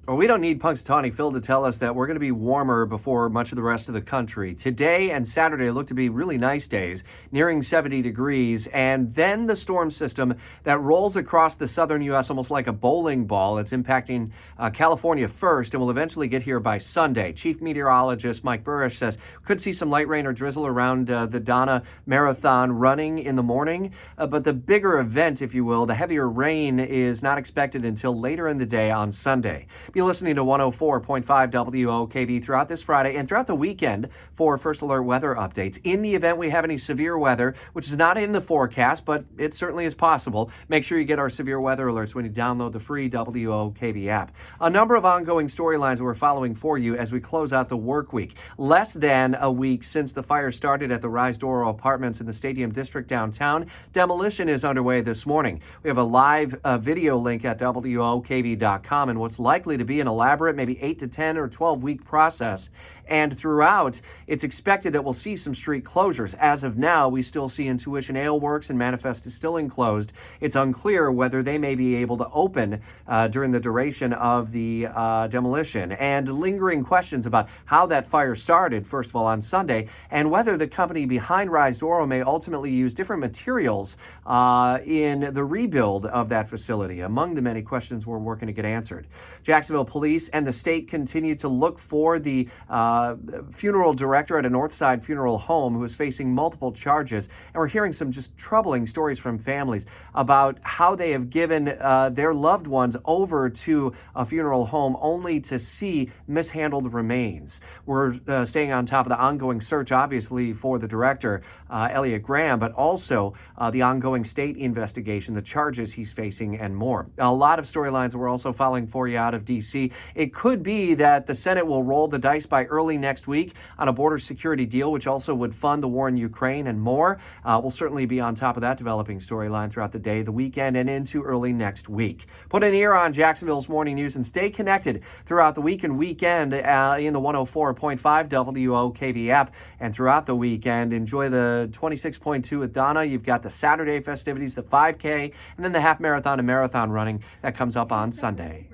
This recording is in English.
Well, we don't need Punxsutawney Phil to tell us that we're going to be warmer before much of the rest of the country. Today and Saturday look to be really nice days, nearing 70 degrees. And then the storm system that rolls across the southern U.S. almost like a bowling ball. It's impacting California first and will eventually get here by Sunday. Chief meteorologist Mike Burrish says we could see some light rain or drizzle around the Donna Marathon running in the morning. But the bigger event, if you will, the heavier rain is not expected until later in the day on Sunday. Be listening to 104.5 WOKV throughout this Friday and throughout the weekend for First Alert weather updates. In the event we have any severe weather, which is not in the forecast, but it certainly is possible, make sure you get our severe weather alerts when you download the free WOKV app. A number of ongoing storylines we're following for you as we close out the work week. Less than a week since the fire started at the Rise Doro Apartments in the Stadium District downtown, demolition is underway this morning. We have a live video link at WOKV.com and what's likely to be an elaborate, maybe 8 to 10 or 12 week process. And throughout, it's expected that we'll see some street closures. As of now, we still see Intuition Ale Works and Manifest Distilling closed. It's unclear whether they may be able to open during the duration of the demolition. And lingering questions about how that fire started, first of all, on Sunday, and whether the company behind Rise Doro may ultimately use different materials in the rebuild of that facility. Among the many questions we're working to get answered. Jacksonville police and the state continue to look for the funeral director at a Northside funeral home who is facing multiple charges. And we're hearing some just troubling stories from families about how they have given their loved ones over to a funeral home only to see mishandled remains. We're staying on top of the ongoing search, obviously, for the director, Elliot Graham, but also the ongoing state investigation, the charges he's facing, and more. A lot of storylines we're also following for you out of D.C. It could be that the Senate will roll the dice by early next week on a border security deal, which also would fund the war in Ukraine and more. We'll certainly be on top of that developing storyline throughout the day, the weekend, and into early next week. Put an ear on Jacksonville's morning news and stay connected throughout the week and weekend in the 104.5 WOKV app. And throughout the weekend, enjoy the 26.2 with Donna. You've got the Saturday festivities, the 5K, and then the half marathon and marathon running that comes up on Sunday.